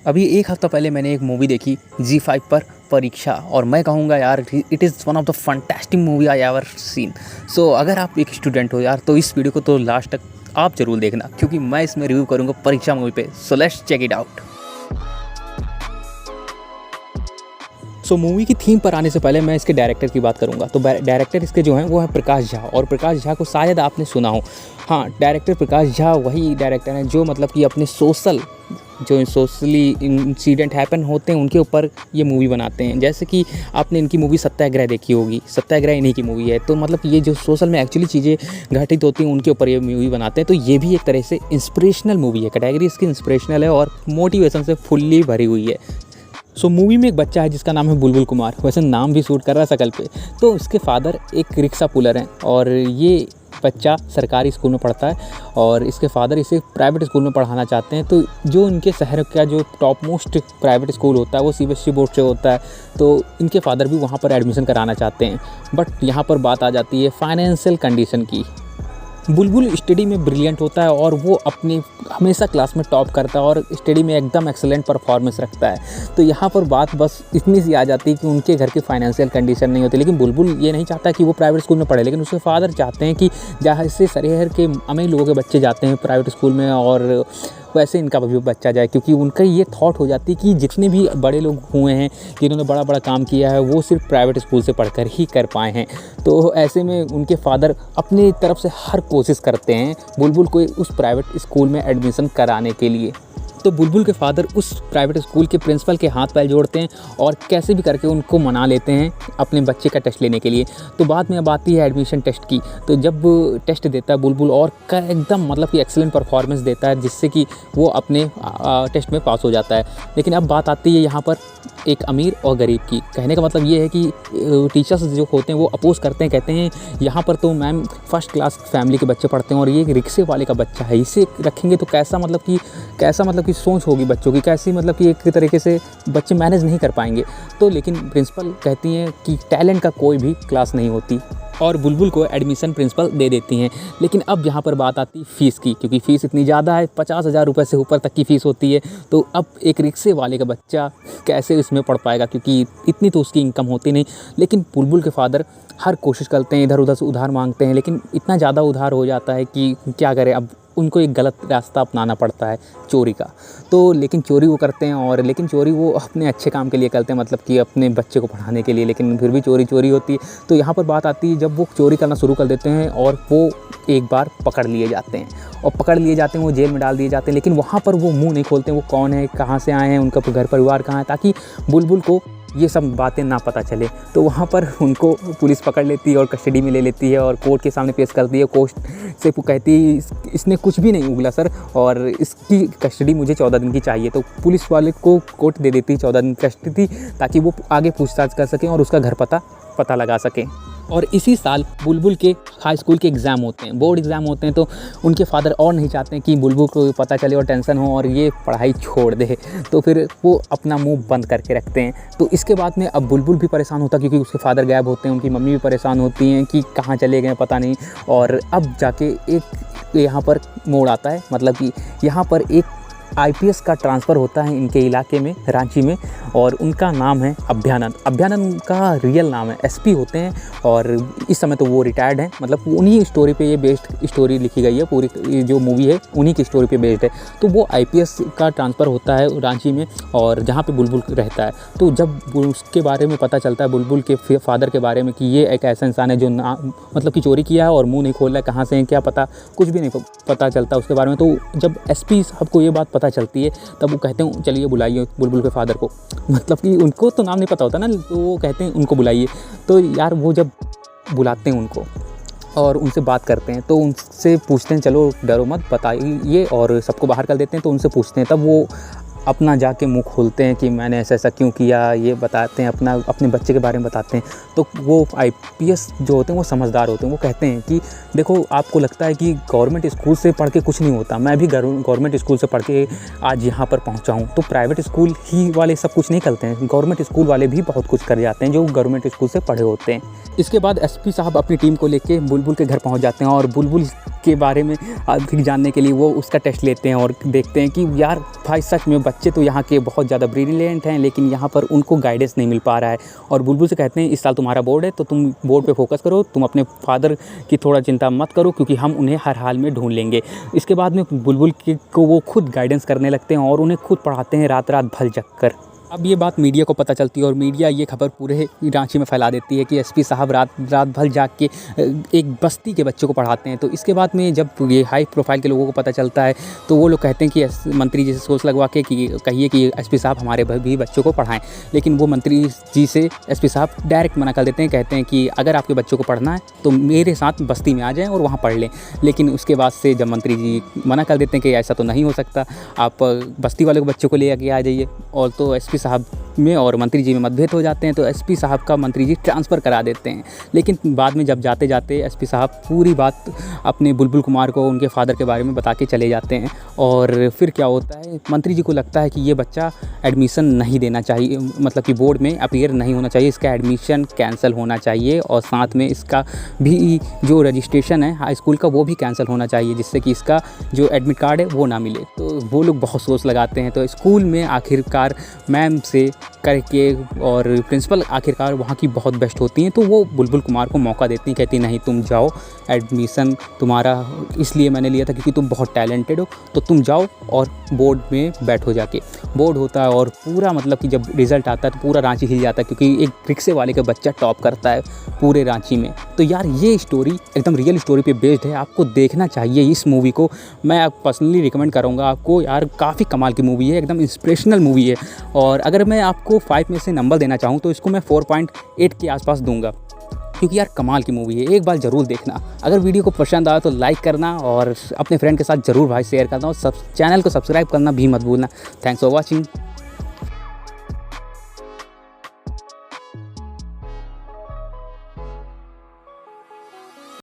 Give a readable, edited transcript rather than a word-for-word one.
अभी एक हफ़्ता पहले मैंने एक मूवी देखी जी5 पर, परीक्षा, और मैं कहूँगा यार it is one of the fantastic movie I ever seen. So अगर आप एक स्टूडेंट हो यार तो इस वीडियो को तो लास्ट तक आप ज़रूर देखना, क्योंकि मैं इसमें रिव्यू करूँगा परीक्षा मूवी पे। So let's check it out. So movie की थीम पर आने से पहले मैं इसके डायरेक्टर की बात करूंगा। तो डायरेक्टर इसके जो हैं वो है प्रकाश झा, और प्रकाश झा को शायद आपने सुना हो। हाँ, डायरेक्टर प्रकाश झा वही डायरेक्टर हैं जो मतलब कि अपने सोशली इंसिडेंट हैपन होते हैं उनके ऊपर ये मूवी बनाते हैं। जैसे कि आपने इनकी मूवी सत्याग्रह देखी होगी, सत्याग्रह इन्हीं की मूवी है। तो मतलब ये जो सोशल में एक्चुअली चीज़ें घटित होती हैं उनके ऊपर ये मूवी बनाते हैं। तो ये भी एक तरह से इंस्पिरेशनल मूवी है, कैटेगरी इसकी इंस्पिरेशनल है और मोटिवेशन से फुल्ली भरी हुई है। सो मूवी में एक बच्चा है जिसका नाम है बुलबुल कुमार, वैसे नाम भी सूट कर रहा है शकल पे। तो उसके फादर एक रिक्शा पुलर हैं और ये बच्चा सरकारी स्कूल में पढ़ता है और इसके फादर इसे प्राइवेट स्कूल में पढ़ाना चाहते हैं। तो जो इनके शहर का जो टॉप मोस्ट प्राइवेट स्कूल होता है वो सीबीएसई बोर्ड से होता है। तो इनके फादर भी वहाँ पर एडमिशन कराना चाहते हैं, बट यहाँ पर बात आ जाती है फाइनेंशियल कंडीशन की। बुलबुल स्टडी में ब्रिलियंट होता है और वो अपनी हमेशा क्लास में टॉप करता है और स्टडी में एकदम एक्सेलेंट परफॉर्मेंस रखता है। तो यहाँ पर बात बस इतनी सी आ जाती है कि उनके घर की फाइनेंशियल कंडीशन नहीं होती। लेकिन बुलबुल ये नहीं चाहता कि वो प्राइवेट स्कूल में पढ़े, लेकिन उसके फादर चाहते हैं कि जहाँ से शहर के अमीर लोगों के बच्चे जाते हैं प्राइवेट स्कूल में और वैसे इनका भी बच्चा जाए, क्योंकि उनका ये थॉट हो जाती है कि जितने भी बड़े लोग हुए हैं जिन्होंने बड़ा बड़ा काम किया है वो सिर्फ प्राइवेट स्कूल से पढ़कर ही कर पाए हैं। तो ऐसे में उनके फादर अपनी तरफ से हर कोशिश करते हैं बुलबुल को उस प्राइवेट स्कूल में एडमिशन कराने के लिए। तो बुलबुल के फादर उस प्राइवेट स्कूल के प्रिंसिपल के हाथ पैर जोड़ते हैं और कैसे भी करके उनको मना लेते हैं अपने बच्चे का टेस्ट लेने के लिए। तो बाद में अब आती है एडमिशन टेस्ट की। तो जब टेस्ट देता है बुलबुल और एकदम मतलब कि एक्सीलेंट परफॉर्मेंस देता है जिससे कि वो अपने टेस्ट में पास हो जाता है। लेकिन अब बात आती है यहाँ पर एक अमीर और गरीब की। कहने का मतलब ये है कि टीचर्स जो होते हैं वो अपोज करते हैं, कहते हैं यहाँ पर तो मैम फर्स्ट क्लास फैमिली के बच्चे पढ़ते हैं और ये रिक्शे वाले का बच्चा है, इसे रखेंगे तो कैसा मतलब कि सोच होगी बच्चों की, कैसी मतलब कि एक तरीके से बच्चे मैनेज नहीं कर पाएंगे। तो लेकिन प्रिंसिपल कहती हैं कि टैलेंट का कोई भी क्लास नहीं होती और बुलबुल को एडमिशन प्रिंसिपल दे देती हैं। लेकिन अब यहाँ पर बात आती है फ़ीस की, क्योंकि फ़ीस इतनी ज़्यादा है, 50,000 रुपये से ऊपर तक की फ़ीस होती है। तो अब एक रिक्शे वाले का बच्चा कैसे इसमें पढ़ पाएगा, क्योंकि इतनी तो उसकी इनकम होती नहीं। लेकिन बुलबुल के फादर हर कोशिश करते हैं, इधर उधर से उधार मांगते हैं, लेकिन इतना ज़्यादा उधार हो जाता है कि क्या करें। अब उनको एक गलत रास्ता अपनाना पड़ता है चोरी का। तो लेकिन चोरी वो करते हैं और लेकिन चोरी वो अपने अच्छे काम के लिए करते हैं, मतलब कि अपने बच्चे को पढ़ाने के लिए, लेकिन फिर भी चोरी होती है। तो यहाँ पर बात आती है जब वो चोरी करना शुरू कर देते हैं और वो एक बार पकड़ लिए जाते हैं वो जेल में डाल दिए जाते हैं। लेकिन वहाँ पर वो मुँह नहीं खोलते वो कौन है, कहाँ से आए हैं, उनका घर परिवार कहाँ है, ताकि बुलबुल को ये सब बातें ना पता चले। तो वहाँ पर उनको पुलिस पकड़ लेती है और कस्टडी में ले लेती है और कोर्ट के सामने पेश करती है। कोर्ट से वो कहती है इसने कुछ भी नहीं उगला सर, और इसकी कस्टडी मुझे 14 दिन की चाहिए। तो पुलिस वाले को कोर्ट दे देती है 14 दिन कस्टडी, ताकि वो आगे पूछताछ कर सकें और उसका घर पता लगा सकें। और इसी साल बुलबुल के हाई स्कूल के एग्ज़ाम होते हैं, बोर्ड एग्ज़ाम होते हैं। तो उनके फादर और नहीं चाहते हैं कि बुलबुल को पता चले और टेंशन हो और ये पढ़ाई छोड़ दे, तो फिर वो अपना मुंह बंद करके रखते हैं। तो इसके बाद में अब बुलबुल भी परेशान होता है, क्योंकि उसके फादर गायब होते हैं, उनकी मम्मी भी परेशान होती हैं कि कहाँ चले गए पता नहीं। और अब जाके एक यहाँ पर मोड़ आता है, मतलब कि यहाँ पर एक आईपीएस का ट्रांसफ़र होता है इनके इलाके में, रांची में, और उनका नाम है अभ्यानंद। उनका रियल नाम है, एसपी होते हैं और इस समय तो वो रिटायर्ड हैं। मतलब उन्हीं स्टोरी पे ये बेस्ड स्टोरी लिखी गई है, पूरी जो मूवी है उन्हीं की स्टोरी पे बेस्ड है। तो वो आईपीएस का ट्रांसफ़र होता है रांची में और जहाँ पे बुलबुल रहता है। तो जब उसके बारे में पता चलता है बुलबुल के फादर के बारे में कि ये एक ऐसा इंसान है जो मतलब कि चोरी किया है और मुँह नहीं खोल रहा है, कहाँ से है क्या पता, कुछ भी नहीं पता चलता उसके बारे में। तो जब एसपी साहब को ये बात पता चलती है तब वो कहते हैं चलिए बुलाइए बुलबुल के फादर को, मतलब कि उनको तो नाम नहीं पता होता ना, तो वो कहते हैं उनको बुलाइए। तो यार वो जब बुलाते हैं उनको और उनसे बात करते हैं तो उनसे पूछते हैं चलो डरो मत बताइए, और सबको बाहर कर देते हैं। तो उनसे पूछते हैं, तब वो अपना जाके मुंह खोलते हैं कि मैंने ऐसा क्यों किया, ये बताते हैं, अपने बच्चे के बारे में बताते हैं। तो वो आईपीएस जो होते हैं वो समझदार होते हैं, वो कहते हैं कि देखो आपको लगता है कि गवर्नमेंट स्कूल से पढ़ के कुछ नहीं होता, मैं भी गवर्नमेंट स्कूल से पढ़ के आज यहाँ पर पहुँचा हूँ। तो प्राइवेट स्कूल ही वाले सब कुछ नहीं करते हैं, गवर्नमेंट स्कूल वाले भी बहुत कुछ कर जाते हैं जो गवर्नमेंट स्कूल से पढ़े होते हैं। इसके बाद एसपी साहब अपनी टीम को लेके बुलबुल के घर पहुँच जाते हैं और बुलबुल के बारे में अधिक जानने के लिए वो उसका टेस्ट लेते हैं और देखते हैं कि यार भाई सच में बच्चे तो यहाँ के बहुत ज़्यादा ब्रिलियंट हैं, लेकिन यहाँ पर उनको गाइडेंस नहीं मिल पा रहा है। और बुलबुल से कहते हैं इस साल तुम्हारा बोर्ड है तो तुम बोर्ड पे फोकस करो, तुम अपने फादर की थोड़ा चिंता मत करो क्योंकि हम उन्हें हर हाल में ढूंढ लेंगे। इसके बाद में बुलबुल को वो खुद गाइडेंस करने लगते हैं और उन्हें खुद पढ़ाते हैं रात रात भर जग कर। अब ये बात मीडिया को पता चलती है और मीडिया ये खबर पूरे रांची में फैला देती है कि एसपी साहब रात रात भर जाग के एक बस्ती के बच्चों को पढ़ाते हैं। तो इसके बाद में जब ये हाई प्रोफाइल के लोगों को पता चलता है तो वो लोग कहते हैं कि मंत्री जी से सोच लगवा के कि कहिए कि एसपी साहब हमारे भी बच्चों को पढ़ाएं। लेकिन वो मंत्री जी से एसपी साहब डायरेक्ट मना कर देते हैं, कहते हैं कि अगर आपके बच्चों को पढ़ना है तो मेरे साथ बस्ती में आ जाएँ और वहाँ पढ़ लें। लेकिन उसके बाद से जब मंत्री जी मना कर देते हैं कि ऐसा तो नहीं हो सकता, आप बस्ती वाले बच्चों को ले आके आ जाइए, और तो एसपी साहब में और मंत्री जी में मतभेद हो जाते हैं। तो एसपी साहब का मंत्री जी ट्रांसफ़र करा देते हैं। लेकिन बाद में जब जाते जाते एसपी साहब पूरी बात अपने बुलबुल कुमार को उनके फादर के बारे में बता के चले जाते हैं। और फिर क्या होता है, मंत्री जी को लगता है कि ये बच्चा एडमिशन नहीं देना चाहिए, मतलब कि बोर्ड में अपीयर नहीं होना चाहिए, इसका एडमिशन कैंसिल होना चाहिए और साथ में इसका भी जो रजिस्ट्रेशन है हाई स्कूल का वो भी कैंसिल होना चाहिए, जिससे कि इसका जो एडमिट कार्ड है वो ना मिले। तो वो लोग बहुत सोच लगाते हैं। तो स्कूल में आखिरकार मैम से करके और प्रिंसिपल आखिरकार वहाँ की बहुत बेस्ट होती हैं, तो वो बुलबुल कुमार को मौका देती हैं, कहती नहीं तुम जाओ, एडमिशन तुम्हारा इसलिए मैंने लिया था क्योंकि तुम बहुत टैलेंटेड हो, तो तुम जाओ और बोर्ड में बैठो जाके। बोर्ड होता है और पूरा मतलब कि जब रिज़ल्ट आता है तो पूरा रांची हिल जाता है क्योंकि एक रिक्शे वाले का बच्चा टॉप करता है पूरे रांची में। तो यार ये स्टोरी एकदम रियल स्टोरी पे बेस्ड है, आपको देखना चाहिए इस मूवी को। मैं पर्सनली रिकमेंड करूँगा आपको यार, काफ़ी कमाल की मूवी है, एकदम इंस्पिरेशनल मूवी है। और अगर मैं आपको 5 में से नंबर देना चाहूँ तो इसको मैं 4.8 के आसपास दूंगा, क्योंकि यार कमाल की मूवी है, एक बार ज़रूर देखना। अगर वीडियो को पसंद आया तो लाइक करना और अपने फ्रेंड के साथ ज़रूर भाई शेयर करना और चैनल को सब्सक्राइब करना भी मत भूलना। Thanks for watching.